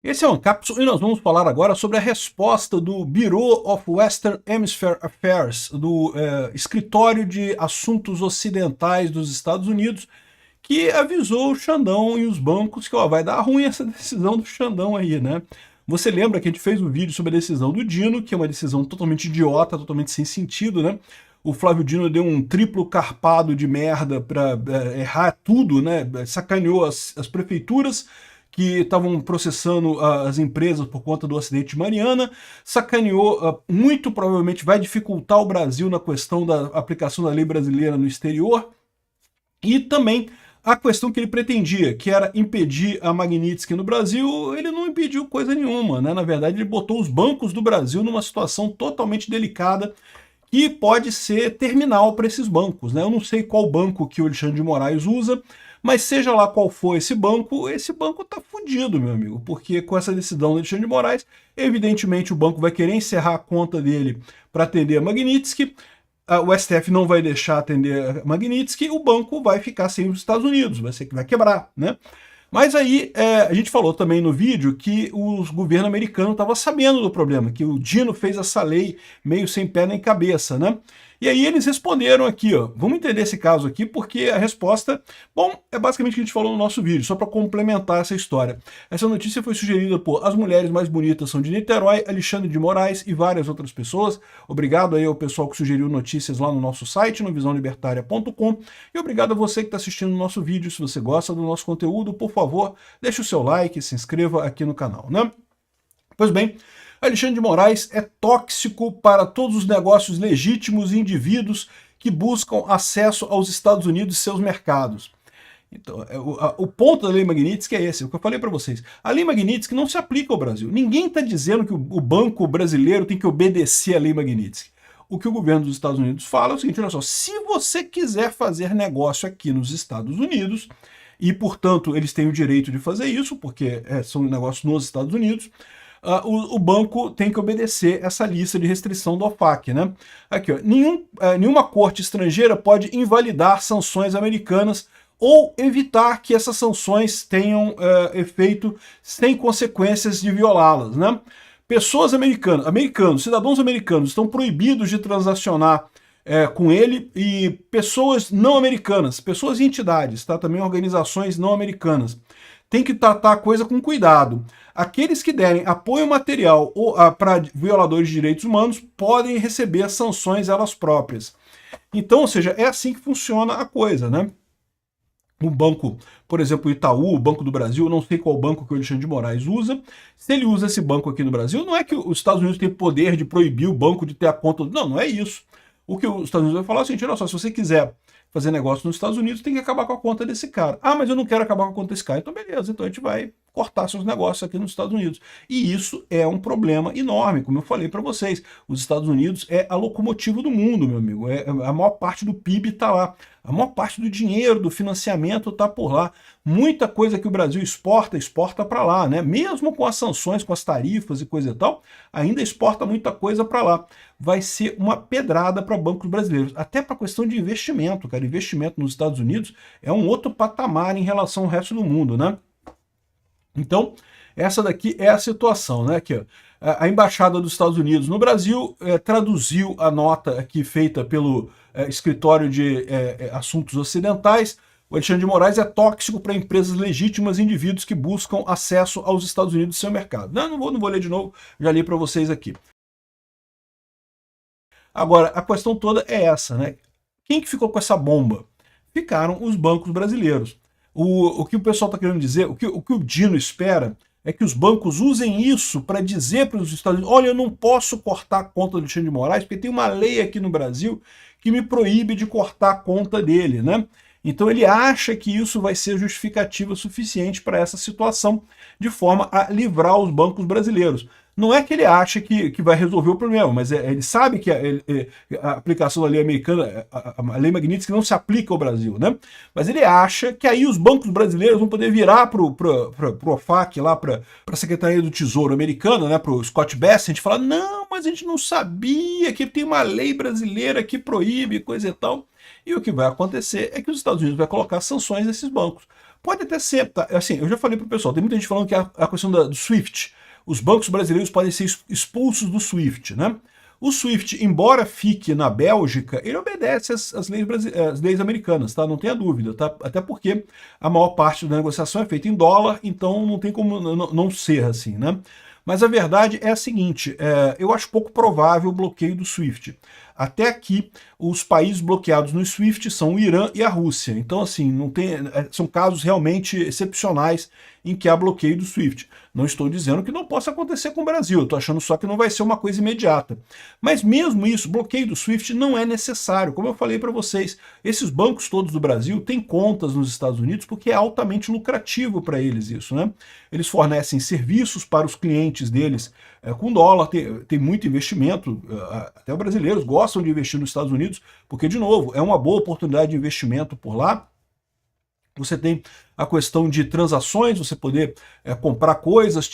Esse é o Ancapsu e nós vamos falar agora sobre a resposta do Bureau of Western Hemisphere Affairs, do Escritório de Assuntos Ocidentais dos Estados Unidos, que avisou o Xandão e os bancos que ó, vai dar ruim essa decisão do Xandão aí, né? Você lembra que a gente fez um vídeo sobre a decisão do Dino, que é uma decisão totalmente idiota, totalmente sem sentido, né? O Flávio Dino deu um triplo carpado de merda para errar tudo, né? Sacaneou as prefeituras que estavam processando as empresas por conta do acidente de Mariana, sacaneou, muito provavelmente vai dificultar o Brasil na questão da aplicação da lei brasileira no exterior, e também a questão que ele pretendia, que era impedir a Magnitsky no Brasil, ele não impediu coisa nenhuma, né? Na verdade, ele botou os bancos do Brasil numa situação totalmente delicada, que pode ser terminal para esses bancos, né? Eu não sei qual banco que o Alexandre de Moraes usa, mas seja lá qual for esse banco tá fudido, meu amigo, porque com essa decisão do Alexandre de Moraes, evidentemente o banco vai querer encerrar a conta dele para atender a Magnitsky, o STF não vai deixar atender a Magnitsky, o banco vai ficar sem os Estados Unidos, vai quebrar, né? Mas aí a gente falou também no vídeo que o governo americano estava sabendo do problema, que o Dino fez essa lei meio sem pé nem cabeça, né? E aí eles responderam aqui, ó, vamos entender esse caso aqui, porque a resposta, bom, é basicamente o que a gente falou no nosso vídeo, só para complementar essa história. Essa notícia foi sugerida por As Mulheres Mais Bonitas São de Niterói, Alexandre de Moraes e várias outras pessoas. Obrigado aí ao pessoal que sugeriu notícias lá no nosso site, no visãolibertaria.com, e obrigado a você que está assistindo o nosso vídeo. Se você gosta do nosso conteúdo, por favor, deixe o seu like, se inscreva aqui no canal, né? Pois bem, Alexandre de Moraes é tóxico para todos os negócios legítimos e indivíduos que buscam acesso aos Estados Unidos e seus mercados. Então, o ponto da Lei Magnitsky é esse, o que eu falei para vocês. A Lei Magnitsky não se aplica ao Brasil. Ninguém está dizendo que o banco brasileiro tem que obedecer à Lei Magnitsky. O que o governo dos Estados Unidos fala é o seguinte, olha só, se você quiser fazer negócio aqui nos Estados Unidos, e portanto eles têm o direito de fazer isso, porque são negócios nos Estados Unidos, o banco tem que obedecer essa lista de restrição do OFAC, né? Aqui, ó, nenhuma corte estrangeira pode invalidar sanções americanas ou evitar que essas sanções tenham efeito sem consequências de violá-las, né? Pessoas americanos, cidadãos americanos estão proibidos de transacionar com ele, e pessoas não americanas, pessoas e entidades, tá? Também organizações não americanas, tem que tratar a coisa com cuidado. Aqueles que derem apoio material para violadores de direitos humanos podem receber sanções elas próprias. Então, ou seja, é assim que funciona a coisa, né? O banco, por exemplo, o Itaú, o Banco do Brasil, eu não sei qual banco que o Alexandre de Moraes usa. Se ele usa esse banco aqui no Brasil, não é que os Estados Unidos têm poder de proibir o banco de ter a conta. Não, não é isso. O que os Estados Unidos vai falar é o seguinte, olha só, se você quiser fazer negócio nos Estados Unidos, tem que acabar com a conta desse cara. Ah, mas eu não quero acabar com a conta desse cara. Então beleza, então a gente vai cortar seus negócios aqui nos Estados Unidos. E isso é um problema enorme, como eu falei para vocês. Os Estados Unidos é a locomotiva do mundo, meu amigo. A maior parte do PIB está lá. A maior parte do dinheiro, do financiamento está por lá. Muita coisa que o Brasil exporta para lá, né? Mesmo com as sanções, com as tarifas e coisa e tal, ainda exporta muita coisa para lá. Vai ser uma pedrada para bancos brasileiros, até para a questão de investimento, cara. Investimento nos Estados Unidos é um outro patamar em relação ao resto do mundo, né? Então, essa daqui é a situação, né? Aqui, ó, a Embaixada dos Estados Unidos no Brasil traduziu a nota aqui feita pelo Escritório de Assuntos Ocidentais. O Alexandre de Moraes é tóxico para empresas legítimas e indivíduos que buscam acesso aos Estados Unidos e seu mercado. Não vou ler de novo, já li para vocês aqui. Agora, a questão toda é essa, né? Quem que ficou com essa bomba? Ficaram os bancos brasileiros. O que o pessoal está querendo dizer, o que o Dino espera é que os bancos usem isso para dizer para os Estados Unidos, olha, eu não posso cortar a conta do Alexandre de Moraes, porque tem uma lei aqui no Brasil que me proíbe de cortar a conta dele, né? Então ele acha que isso vai ser justificativa suficiente para essa situação, de forma a livrar os bancos brasileiros. Não é que ele acha que vai resolver o problema, mas ele sabe que a aplicação da lei americana, a lei Magnitsky não se aplica ao Brasil, né? Mas ele acha que aí os bancos brasileiros vão poder virar para o OFAC, lá para a Secretaria do Tesouro americana, né, para o Scott Bessent, e falar, não, mas a gente não sabia que tem uma lei brasileira que proíbe, coisa e tal. E o que vai acontecer é que os Estados Unidos vai colocar sanções nesses bancos. Pode até ser, tá? Assim, eu já falei pro pessoal, tem muita gente falando que a questão do SWIFT, os bancos brasileiros podem ser expulsos do SWIFT, né? O SWIFT, embora fique na Bélgica, ele obedece às leis americanas, tá? Não tenha dúvida, tá? Até porque a maior parte da negociação é feita em dólar, então não tem como não ser assim, né? Mas a verdade é a seguinte, eu acho pouco provável o bloqueio do SWIFT. Até aqui, os países bloqueados no SWIFT são o Irã e a Rússia. Então, assim, não tem, são casos realmente excepcionais em que há bloqueio do SWIFT. Não estou dizendo que não possa acontecer com o Brasil, estou achando só que não vai ser uma coisa imediata. Mas mesmo isso, bloqueio do SWIFT não é necessário. Como eu falei para vocês, esses bancos todos do Brasil têm contas nos Estados Unidos porque é altamente lucrativo para eles isso, né? Eles fornecem serviços para os clientes deles com dólar, tem muito investimento, até os brasileiros gostam de investir nos Estados Unidos, porque, de novo, é uma boa oportunidade de investimento por lá. Você tem a questão de transações, você poder comprar coisas,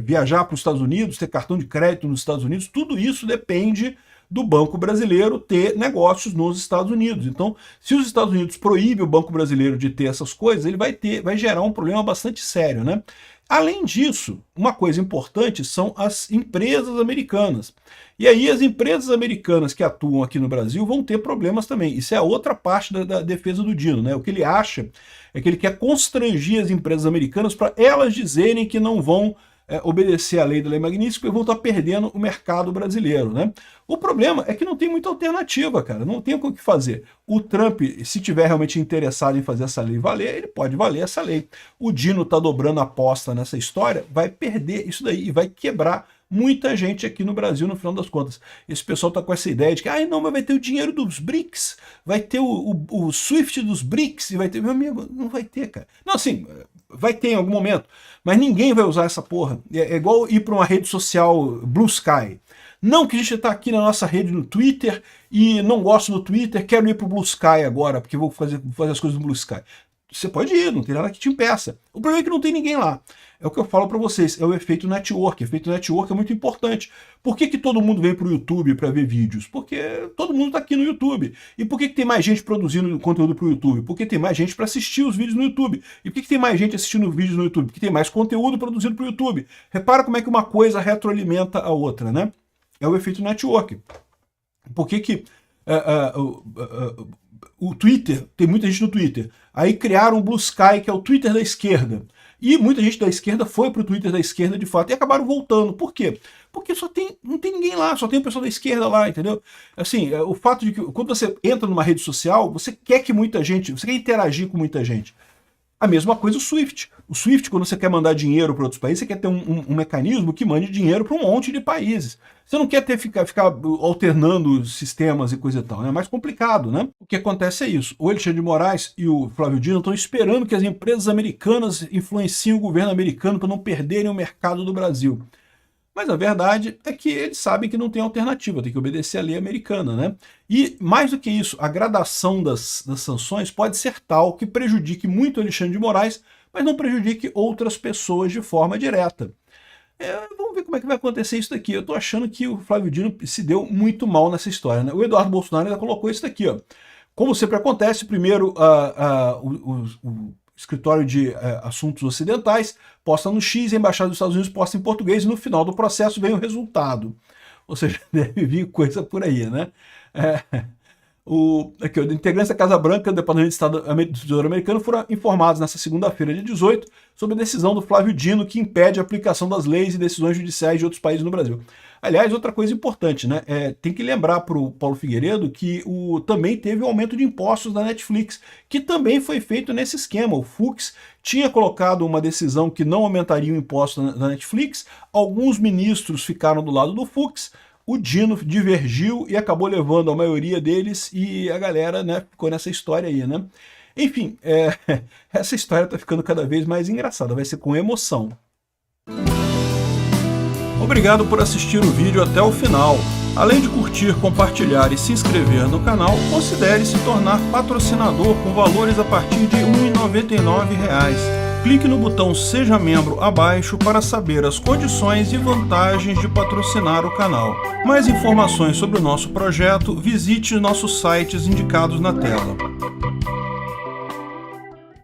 viajar para os Estados Unidos, ter cartão de crédito nos Estados Unidos, tudo isso depende do Banco Brasileiro ter negócios nos Estados Unidos. Então, se os Estados Unidos proíbem o Banco Brasileiro de ter essas coisas, ele vai gerar um problema bastante sério, né? Além disso, uma coisa importante são as empresas americanas. E aí as empresas americanas que atuam aqui no Brasil vão ter problemas também. Isso é a outra parte da defesa do Dino, né? O que ele acha é que ele quer constrangir as empresas americanas para elas dizerem que não vão obedecer à lei da Lei Magnitsky e vão estar perdendo o mercado brasileiro, né? O problema é que não tem muita alternativa, cara, não tem o que fazer. O Trump, se tiver realmente interessado em fazer essa lei valer, ele pode valer essa lei. O Dino tá dobrando a aposta nessa história, vai perder isso daí e vai quebrar muita gente aqui no Brasil no final das contas. Esse pessoal tá com essa ideia de que, não, mas vai ter o dinheiro dos BRICS, vai ter o SWIFT dos BRICS, e vai ter... Meu amigo, não vai ter, cara. Não, assim, vai ter em algum momento, mas ninguém vai usar essa porra. É igual ir para uma rede social Blue Sky. Não que a gente está aqui na nossa rede no Twitter e não gosto do Twitter, quero ir para o Blue Sky agora, porque vou fazer as coisas no Blue Sky. Você pode ir, não tem nada que te impeça. O problema é que não tem ninguém lá. É o que eu falo para vocês, é o efeito network. O efeito network é muito importante. Por que todo mundo vem para o YouTube para ver vídeos? Porque todo mundo está aqui no YouTube. E por que tem mais gente produzindo conteúdo para o YouTube? Porque tem mais gente para assistir os vídeos no YouTube. E por que tem mais gente assistindo vídeos no YouTube? Porque tem mais conteúdo produzido para o YouTube. Repara como é que uma coisa retroalimenta a outra, né? É o efeito network. Por que o Twitter, tem muita gente no Twitter, aí criaram o Blue Sky, que é o Twitter da esquerda. E muita gente da esquerda foi para o Twitter da esquerda de fato e acabaram voltando. Por quê? Porque não tem ninguém lá, só tem o pessoal da esquerda lá, entendeu? Assim, o fato de que quando você entra numa rede social, você quer que muita gente, você quer interagir com muita gente. A mesma coisa o SWIFT. O SWIFT, quando você quer mandar dinheiro para outros países, você quer ter um mecanismo que mande dinheiro para um monte de países. Você não quer ficar alternando sistemas e coisa e tal, né? É mais complicado, né? O que acontece é isso. O Alexandre de Moraes e o Flávio Dino estão esperando que as empresas americanas influenciem o governo americano para não perderem o mercado do Brasil. Mas a verdade é que eles sabem que não tem alternativa, tem que obedecer à lei americana, né? E mais do que isso, a gradação das sanções pode ser tal que prejudique muito o Alexandre de Moraes, mas não prejudique outras pessoas de forma direta. Vamos ver como é que vai acontecer isso daqui. Eu tô achando que o Flávio Dino se deu muito mal nessa história, né? O Eduardo Bolsonaro ainda colocou isso daqui, ó. Como sempre acontece, primeiro o Escritório de Assuntos Ocidentais posta no X, a Embaixada dos Estados Unidos posta em português, e no final do processo vem o resultado. Ou seja, deve vir coisa por aí, né? Aqui, os integrantes da Casa Branca do Departamento de Estado do Tesouro Americano foram informados nessa segunda-feira, dia 18, sobre a decisão do Flávio Dino que impede a aplicação das leis e decisões judiciais de outros países no Brasil. Aliás, outra coisa importante, né? Tem que lembrar para o Paulo Figueiredo que também teve o aumento de impostos da Netflix, que também foi feito nesse esquema. O Fux tinha colocado uma decisão que não aumentaria o imposto da Netflix, alguns ministros ficaram do lado do Fux, o Dino divergiu e acabou levando a maioria deles e a galera, né, ficou nessa história aí, né? Enfim, essa história tá ficando cada vez mais engraçada, vai ser com emoção. Obrigado por assistir o vídeo até o final. Além de curtir, compartilhar e se inscrever no canal, considere se tornar patrocinador com valores a partir de R$ 1,99. Clique no botão Seja Membro abaixo para saber as condições e vantagens de patrocinar o canal. Mais informações sobre o nosso projeto, visite nossos sites indicados na tela.